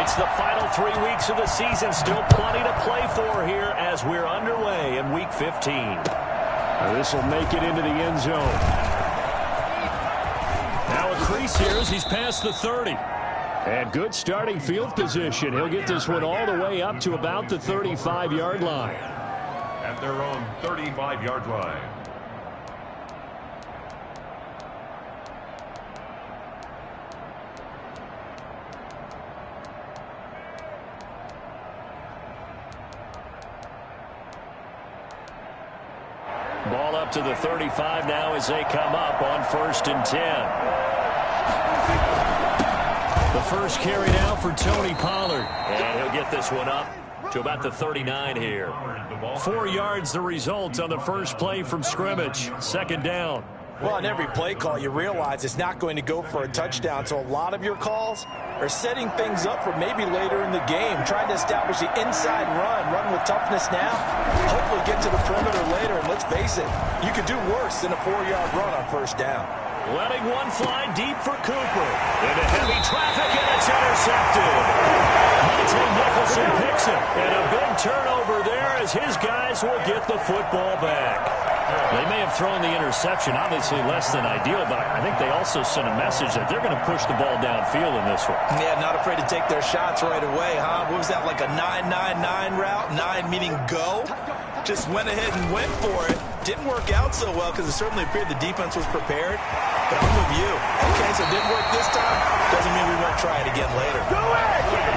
It's the final 3 weeks of the season. Still plenty to play for here as we're underway in Week 15. This will make it into the end zone. Now a crease here as he's past the 30. And good starting field position. He'll get this one all the way up to about the 35-yard line. At their own 35-yard line. Ball up to the 35 now as they come up on 1st and 10. The first carry now for Tony Pollard. And he'll get this one up to about the 39 here. 4 yards the result on the first play from scrimmage. 2nd down. Well, on every play call, you realize it's not going to go for a touchdown. So a lot of your calls are setting things up for maybe later in the game, trying to establish the inside run with toughness now, hopefully get to the perimeter later. And let's face it, you could do worse than a 4-yard run on 1st down. Letting one fly deep for Cooper. Into heavy traffic, and it's intercepted. Monte Nicholson picks it. And a big turnover there as his guys will get the football back. They may have thrown the interception, obviously less than ideal, but I think they also sent a message that they're going to push the ball downfield in this one. Yeah, not afraid to take their shots right away, huh? What was that, like a 9-9-9 route? 9 meaning go? Just went ahead and went for it. Didn't work out so well because it certainly appeared the defense was prepared. But I'm with you. Okay, so it didn't work this time. Doesn't mean we won't try it again later.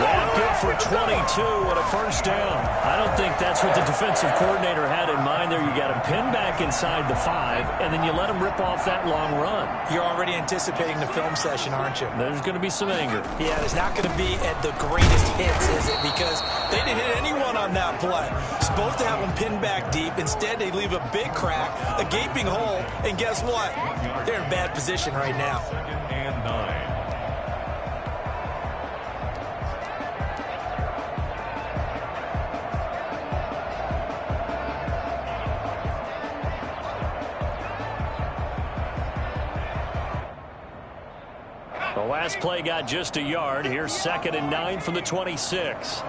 That good for 22 and a 1st down. I don't think that's what the defensive coordinator had in mind there. You got him pinned back inside the 5, and then you let him rip off that long run. You're already anticipating the film session, aren't you? There's going to be some anger. Yeah, there's not going to be at the greatest hits, is it? Because they didn't hit anyone on that play. Supposed to have them pinned back deep. Instead, they leave a big crack, a gaping hole, and guess what? They're in bad position right now. 2nd and 9. The last play got just a yard. Here's 2nd and 9 from the 26.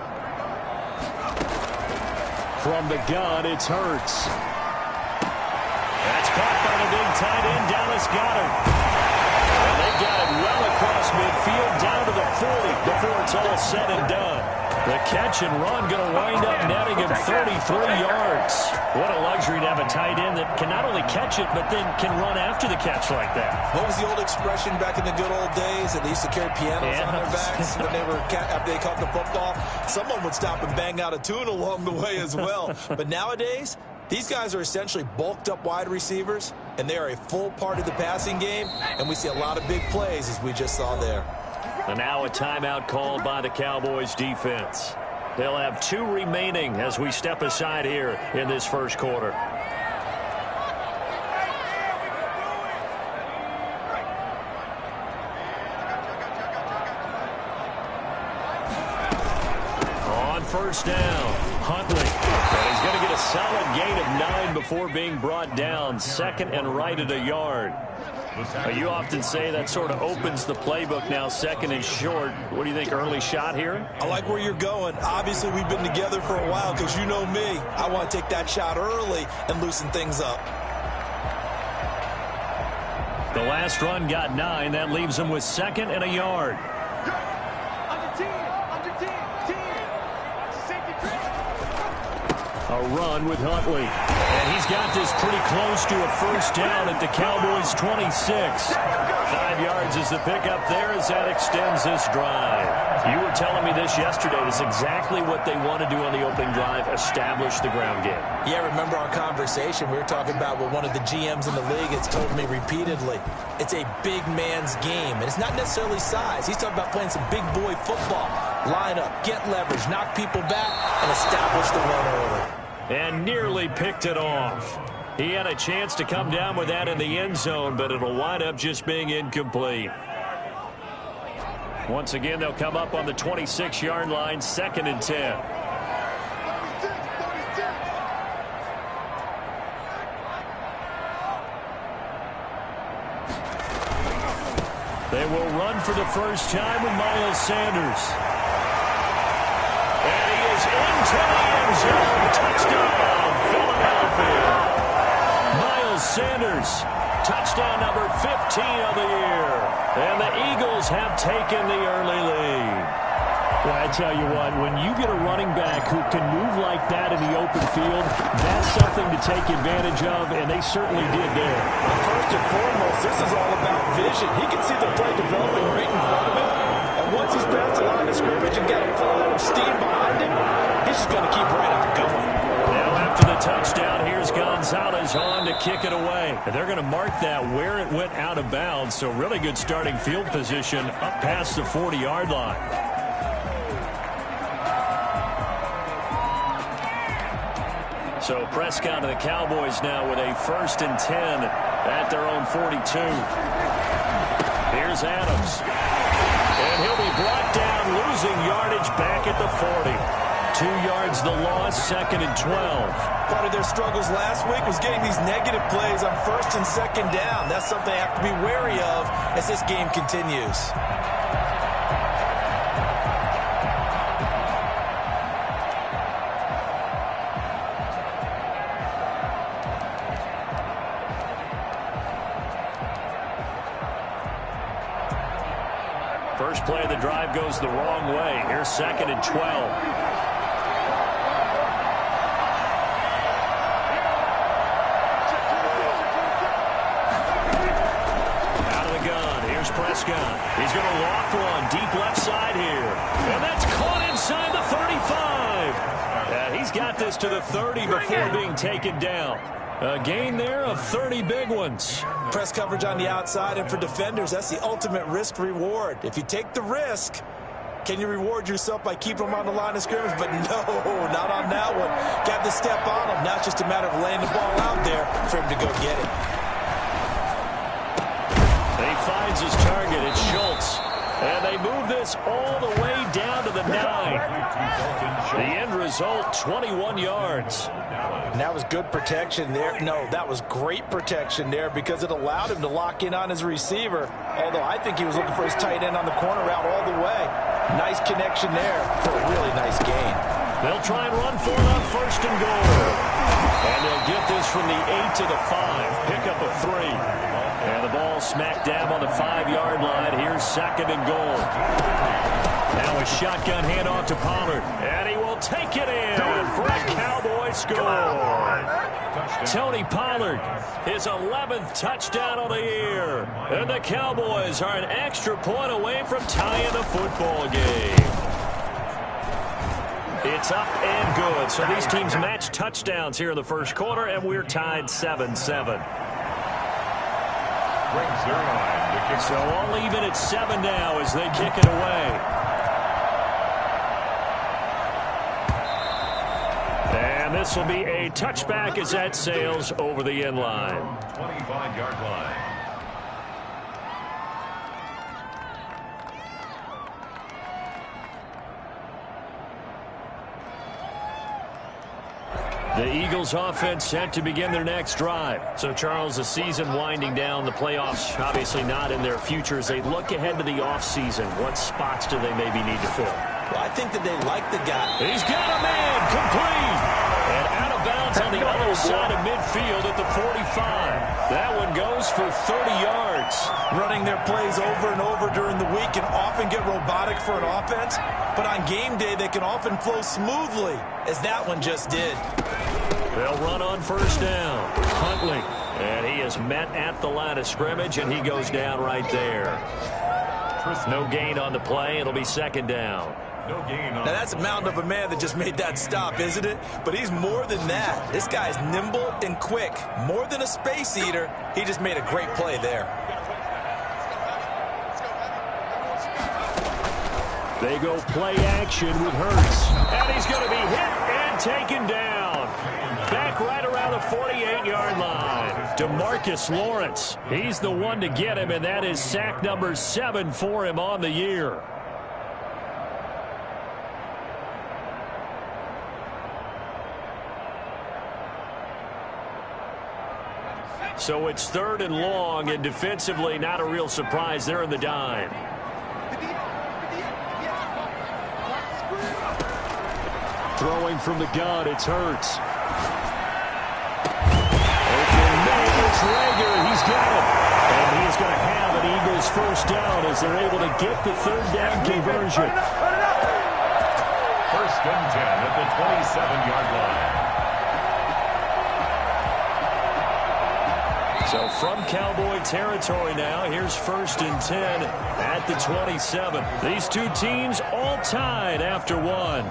From the gun, it's Hurts. That's caught by the big tight end, Dallas Goedert. And they got it well across midfield down to the 40 before it's all said and done. The catch and run going to wind up netting him 33 yards. What a luxury to have a tight end that can not only catch it, but then can run after the catch like that. What was the old expression back in the good old days that they used to carry pianos on their backs when after they caught the football? Someone would stop and bang out a tune along the way as well. But nowadays, these guys are essentially bulked up wide receivers, and they are a full part of the passing game, and we see a lot of big plays as we just saw there. And now a timeout called by the Cowboys defense. They'll have 2 remaining as we step aside here in this first quarter. On 1st down, Huntley. And he's going to get a solid gain of 9 before being brought down. 2nd and right at a yard. You often say that sort of opens the playbook now, 2nd and short. What do you think, early shot here? I like where you're going. Obviously, we've been together for a while because you know me. I want to take that shot early and loosen things up. The last run got 9. That leaves him with 2nd and a yard. A run with Huntley. And he's got this pretty close to a 1st down at the Cowboys' 26. 5 yards is the pickup there as that extends this drive. You were telling me this yesterday. This is exactly what they want to do on the opening drive, establish the ground game. Yeah, remember our conversation? We were talking about what one of the GMs in the league has told me repeatedly. It's a big man's game, and it's not necessarily size. He's talking about playing some big boy football. Line up, get leverage, knock people back, and establish the run early. And nearly picked it off. He had a chance to come down with that in the end zone, but it'll wind up just being incomplete. Once again, they'll come up on the 26-yard line, 2nd and 10. They will run for the first time with Miles Sanders. goes into the end zone. Touchdown, Philadelphia. Miles Sanders, touchdown number 15 of the year. And the Eagles have taken the early lead. Well, I tell you what, when you get a running back who can move like that in the open field, that's something to take advantage of, and they certainly did there. First and foremost, this is all about vision. He can see the play developing right in front of him. And once he's past the line of scrimmage and got a full head of steam behind him, he's just going to keep right on going. Now after the touchdown, here's Gonzalez on to kick it away. And they're going to mark that where it went out of bounds, so really good starting field position up past the 40-yard line. So Prescott and the Cowboys now with a 1st and 10 at their own 42. Here's Adams. And he'll be brought down, losing yardage back at the 40. 2 yards the loss, 2nd and 12. Part of their struggles last week was getting these negative plays on 1st and 2nd down. That's something they have to be wary of as this game continues. First play of the drive goes the wrong way. Here's 2nd and 12. Out of the gun. Here's Prescott. He's going to loft one deep left side here. And that's caught inside the 35. He's got this to the 30 before being taken down. A gain there of 30 big ones. Press coverage on the outside, and for defenders, that's the ultimate risk-reward. If you take the risk, can you reward yourself by keeping them on the line of scrimmage? But no, not on that one. Got to step on them. Now it's just a matter of laying the ball out there for him to go get it. He finds his target. It's Schultz. And they move this all the way down to the 9. The end result, 21 yards. And that was good protection there. No, that was great protection there because it allowed him to lock in on his receiver. Although I think he was looking for his tight end on the corner route all the way. Nice connection there for a really nice gain. They'll try and run for it on 1st and goal. And they'll get this from the 8 to the 5. Pick up a 3. And the ball smacked down on the 5-yard line. Here's 2nd and goal. Now a shotgun handoff to Pollard. And he will take it in for a Cowboy score. Tony Pollard, his 11th touchdown of the year. And the Cowboys are an extra point away from tying the football game. It's up and good. So these teams match touchdowns here in the first quarter, and we're tied 7-7. So all even at 7 now as they kick it away. And this will be a touchback as that sails over the end line. 25-yard line. The Eagles offense set to begin their next drive. So, Charles, the season winding down, the playoffs obviously not in their future. As they look ahead to the offseason, what spots do they maybe need to fill? Well, I think that they like the guy. He's got a man complete. And out of bounds on the other side of midfield at the 45. That one goes for 30 yards. Running their plays over and over during the week can often get robotic for an offense. But on game day, they can often flow smoothly, as that one just did. They'll run on 1st down. Huntley. And he is met at the line of scrimmage, and he goes down right there. No gain on the play. It'll be 2nd down. No gain on. Now, that's a mountain of a man that just made that stop, isn't it? But he's more than that. This guy's nimble and quick. More than a space eater. He just made a great play there. They go play action with Hurts. And he's going to be hit and taken down. Back right around the 48-yard line. DeMarcus Lawrence. He's the one to get him, and that is sack number 7 for him on the year. So it's 3rd and long, and defensively not a real surprise. They're in the dime. Throwing from the gun, it's Hurts. Open man, it's Rager. He's got it. And he's going to have an Eagles first down as they're able to get the third down conversion. First and 10 at the 27-yard line. So from Cowboy territory now, here's first and 10 at the 27. These two teams all tied after one.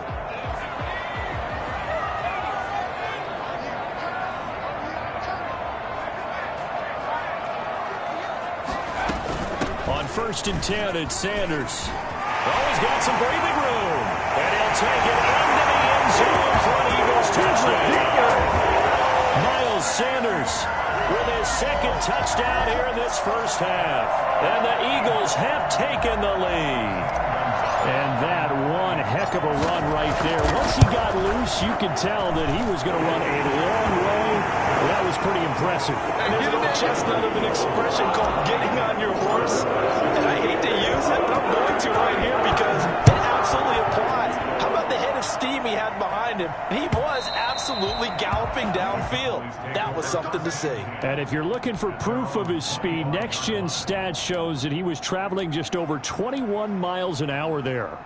On first and 10, it's Sanders. Oh, he's got some breathing room. And he'll take it into the end zone for an Eagles touchdown. Miles Sanders with his second touchdown here in this first half. And the Eagles have taken the lead. And that one heck of a run right there. Once he got loose, you could tell that he was going to run a long way. That was pretty impressive. And there's an old chestnut of an expression called getting on your horse. And I hate to use it, but I'm going to right here because it absolutely applies. How about the head of steam he had behind him? He was absolutely galloping downfield. That was something to see. And if you're looking for proof of his speed, Next Gen Stats shows that he was traveling just over 21 miles an hour there.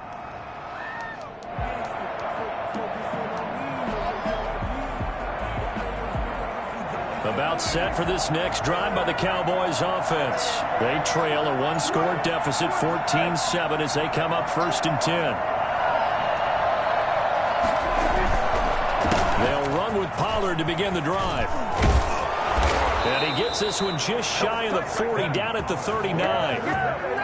About set for this next drive by the Cowboys offense. They trail a one-score deficit, 14-7, as they come up first and 10. They'll run with Pollard to begin the drive. And he gets this one just shy of the 40, down at the 39.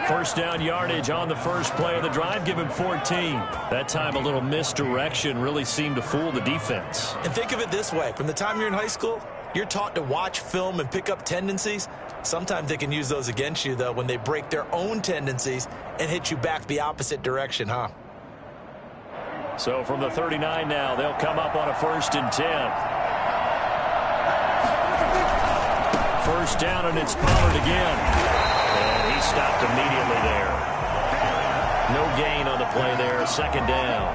First down yardage on the first play of the drive, give him 14. That time a little misdirection really seemed to fool the defense. And think of it this way. From the time you're in high school, you're taught to watch film and pick up tendencies. Sometimes they can use those against you, though, when they break their own tendencies and hit you back the opposite direction, huh? So from the 39 now, they'll come up on a first and 10. First down, and it's Pollard again. And he stopped immediately there. No gain on the play there, second down.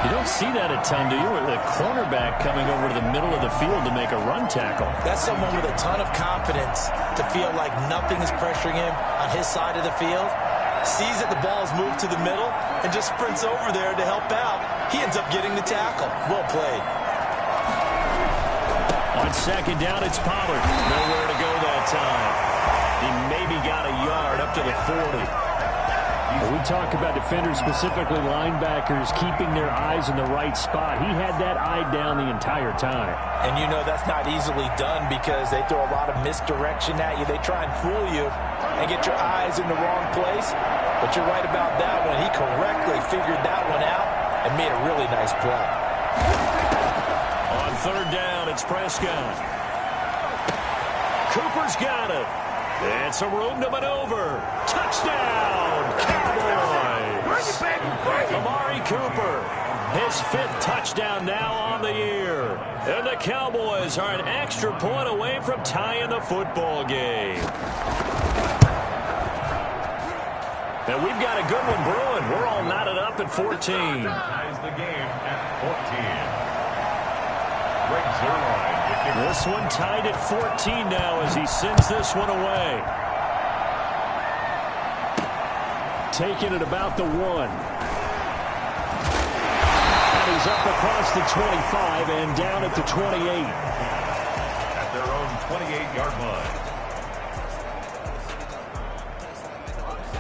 You don't see that a ton, do you? With a cornerback coming over to the middle of the field to make a run tackle. That's someone with a ton of confidence to feel like nothing is pressuring him on his side of the field. Sees that the ball is moved to the middle and just sprints over there to help out. He ends up getting the tackle. Well played. On second down, it's Pollard. Nowhere to go that time. He maybe got a yard up to the 40. We talk about defenders, specifically linebackers, keeping their eyes in the right spot. He had that eye down the entire time. And you know that's not easily done because they throw a lot of misdirection at you. They try and fool you and get your eyes in the wrong place. But you're right about that one. He correctly figured that one out and made a really nice play. On third down, it's Prescott. Cooper's got it. And some room to maneuver. Touchdown, Cowboys. Amari Cooper, his fifth touchdown now on the year. And the Cowboys are an extra point away from tying the football game. And we've got a good one brewing. We're all knotted up at 14. Ties the game at 14. Greg Zerline. This one tied at 14 now as he sends this one away. Taking it about the 1. And he's up across the 25 and down at the 28. At their own 28-yard line.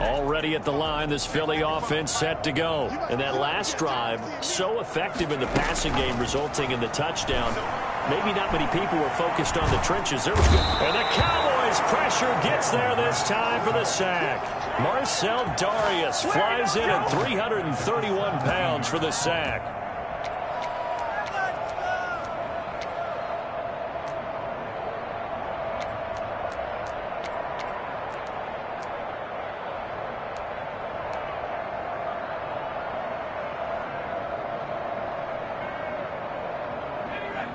Already at the line, this Philly offense set to go. And that last drive, so effective in the passing game, resulting in the touchdown. Maybe not many people were focused on the trenches. There was good. And the Cowboys' pressure gets there this time for the sack. Marcel Darius flies in at 331 pounds for the sack.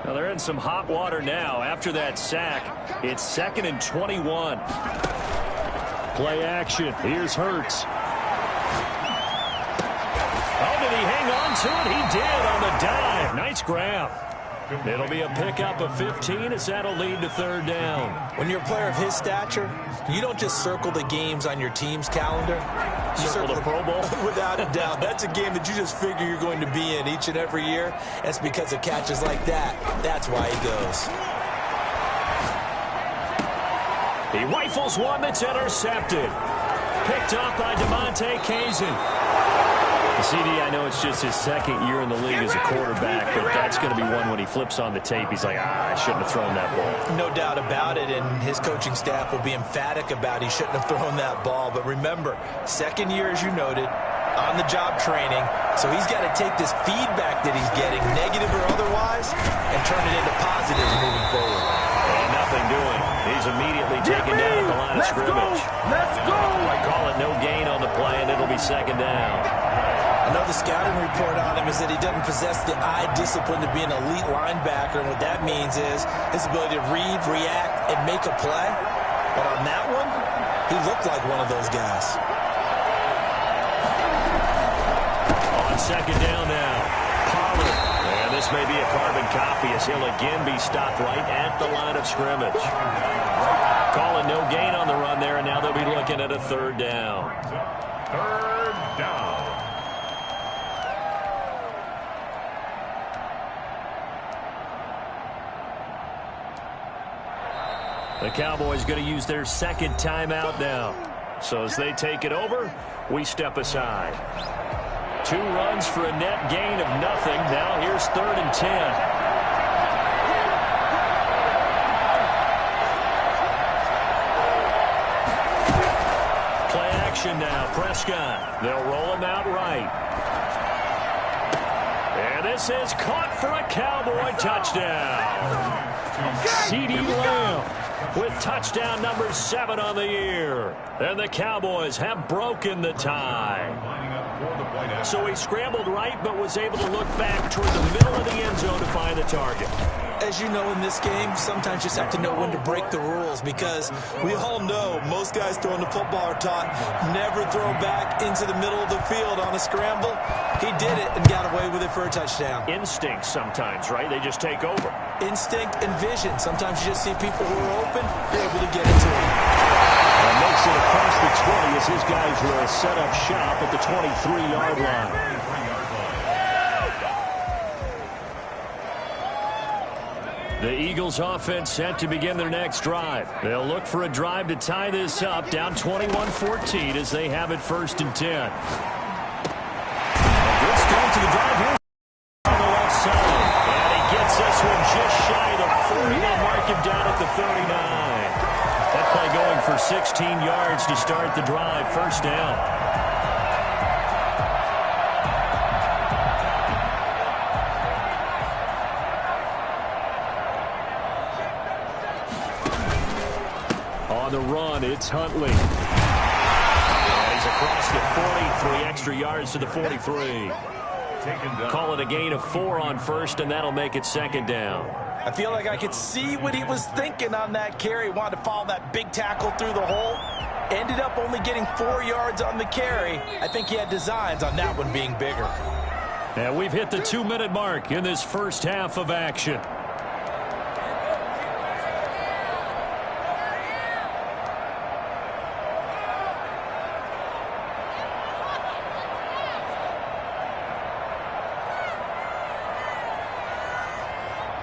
Well, they're in some hot water now. After that sack, it's 2nd and 21. Play action. Here's Hurts. Oh, did he hang on to it. He did on the dive. Nice grab. It'll be a pickup of 15 as that'll lead to third down. When you're a player of his stature, you don't just circle the games on your team's calendar. You circle the Pro Bowl? Without a doubt. That's a game that you just figure you're going to be in each and every year. That's because of catches like that. That's why he goes. He rifles one that's intercepted. Picked up by DeMonte Kazin. CD, I know it's just his second year in the league as a quarterback, but that's going to be one when he flips on the tape. He's like, I shouldn't have thrown that ball. No doubt about it, and his coaching staff will be emphatic about he shouldn't have thrown that ball. But remember, second year, as you noted, on-the-job training, so he's got to take this feedback that he's getting, negative or otherwise, and turn it into positives moving forward. And nothing doing. He's immediately taken down at the line of scrimmage. Let's go! I call it no gain on the play, and it'll be second down. I know the scouting report on him is that he doesn't possess the eye discipline to be an elite linebacker, and what that means is his ability to read, react, and make a play. But on that one, he looked like one of those guys. On second down now, Pollard. And this may be a carbon copy as he'll again be stopped right at the line of scrimmage. Calling no gain on the run there, and now they'll be looking at a third down. Third down. The Cowboys going to use their second timeout now. So as they take it over, we step aside. 2 runs for a net gain of nothing. Now here's 3rd and 10. Play action now. Prescott. They'll roll him out right. And this is caught for a Cowboy touchdown. CeeDee Lamb with touchdown number 7 on the year. And the Cowboys have broken the tie. So he scrambled right but was able to look back toward the middle of the end zone to find the target. As you know in this game, sometimes you just have to know when to break the rules because we all know most guys throwing the football are taught never throw back into the middle of the field on a scramble. He did it and got away with it for a touchdown. Instinct sometimes, right? They just take over. Instinct and vision. Sometimes you just see people who are open, they're able to get into it. And makes it across the 20 as his guys will set up shop at the 23-yard line. The Eagles offense set to begin their next drive. They'll look for a drive to tie this up, down 21-14 as they have it 1st and 10. Good start to the drive here on the left side. And he gets this one just shy of the 40. They'll mark him down at the 39. That play going for 16 yards to start the drive, 1st down. On the run, it's Huntley. And he's across the 40, 3 extra yards to the 43. Call it a gain of 4 on 1st, and that'll make it 2nd down. I feel like I could see what he was thinking on that carry. Wanted to follow that big tackle through the hole. Ended up only getting 4 yards on the carry. I think he had designs on that one being bigger. And we've hit the 2-minute mark in this first half of action.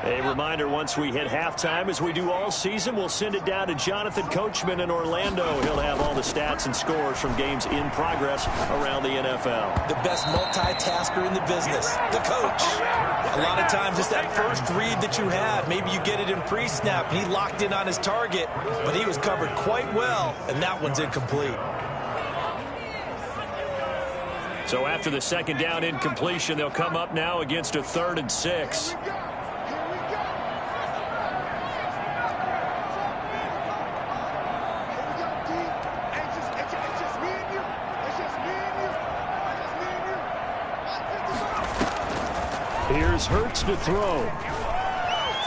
A reminder, once we hit halftime, as we do all season, we'll send it down to Jonathan Coachman in Orlando. He'll have all the stats and scores from games in progress around the NFL. The best multitasker in the business, the coach. A lot of times it's that first read that you have. Maybe you get it in pre-snap. He locked in on his target, but he was covered quite well, and that one's incomplete. So after the 2nd down incompletion, they'll come up now against a 3rd and 6. Here's Hurts to throw.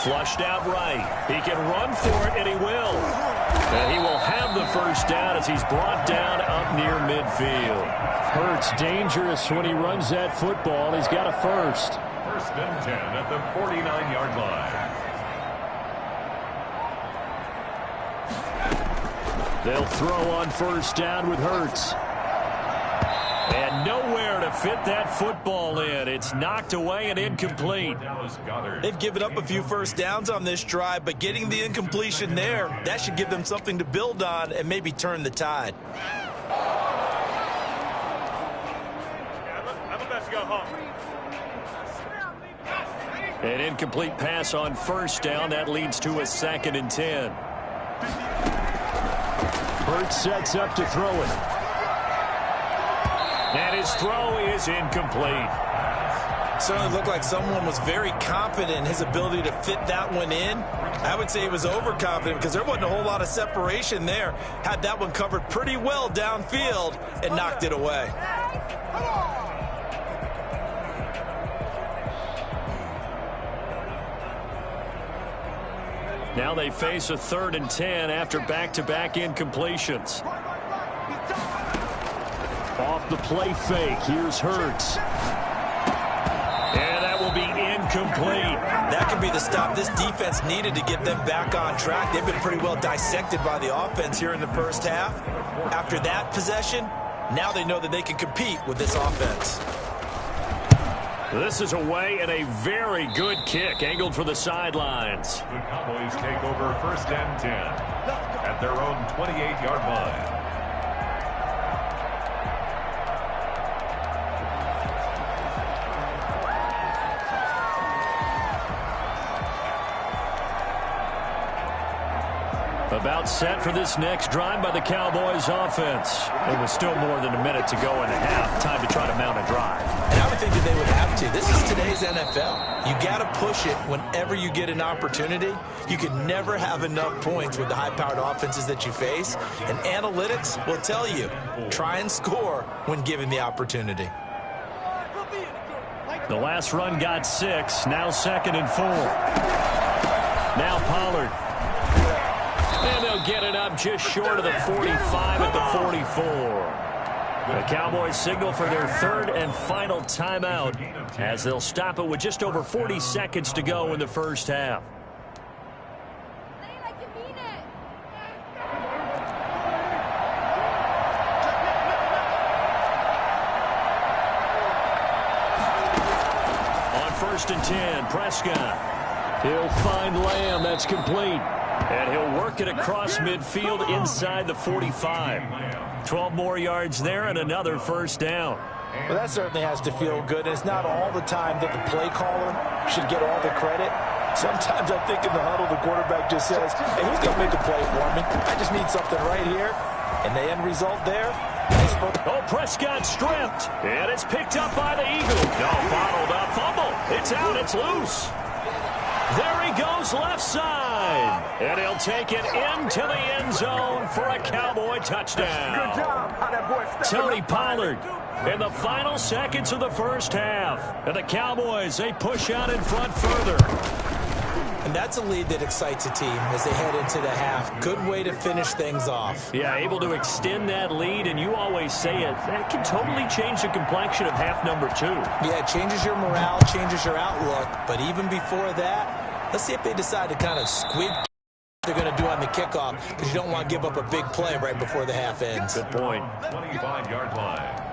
Flushed out right. He can run for it, and he will. And he will have the first down as he's brought down up near midfield. Hurts dangerous when he runs that football. He's got a first. First and 10 at the 49-yard line. They'll throw on first down with Hurts. And nowhere to fit that football in. It's knocked away and incomplete. They've given up a few first downs on this drive, but getting the incompletion there, that should give them something to build on and maybe turn the tide. An incomplete pass on first down. That leads to a 2nd and 10. Hurts sets up to throw it. And his throw is incomplete. Certainly looked like someone was very confident in his ability to fit that one in. I would say he was overconfident because there wasn't a whole lot of separation there. Had that one covered pretty well downfield and knocked it away. Now they face a 3rd and 10 after back-to-back incompletions. Off the play fake, here's Hurts. And that will be incomplete. That could be the stop this defense needed to get them back on track. They've been pretty well dissected by the offense here in the first half. After that possession, now they know that they can compete with this offense. This is away and a very good kick angled for the sidelines. The Cowboys take over first and 10 at their own 28-yard line. About set for this next drive by the Cowboys offense. It was still more than a minute to go in the half. Time to try to mount a drive. And I would think that they would have to. This is today's NFL. You got to push it whenever you get an opportunity. You can never have enough points with the high-powered offenses that you face. And analytics will tell you, try and score when given the opportunity. The last run got 6. Now 2nd and 4. Now Pollard. And they'll get it up just short of the 45 at the 44. The Cowboys signal for their 3rd and final timeout as they'll stop it with just over 40 seconds to go in the first half. On 1st and 10, Prescott. He'll find Lamb. That's complete. And he'll work it across midfield inside the 45. 12 more yards there and another first down. Well, that certainly has to feel good. And it's not all the time that the play caller should get all the credit. Sometimes I think in the huddle, the quarterback just says, hey, who's going to make a play for me? I just need something right here. And the end result there. Oh, Prescott stripped. And it's picked up by the Eagles. No, bottled up. Fumble. It's out. It's loose. There he goes left side. And he'll take it into the end zone for a Cowboy touchdown. Good job. How that boy Tony Pollard in the final seconds of the first half. And the Cowboys, they push out in front further. And that's a lead that excites a team as they head into the half. Good way to finish things off. Yeah, able to extend that lead, and you always say it, that can totally change the complexion of half number 2. Yeah, it changes your morale, changes your outlook. But even before that, let's see if they decide to kind of squib they're going to do on the kickoff, because you don't want to give up a big play right before the half ends. Good point. 25-yard line.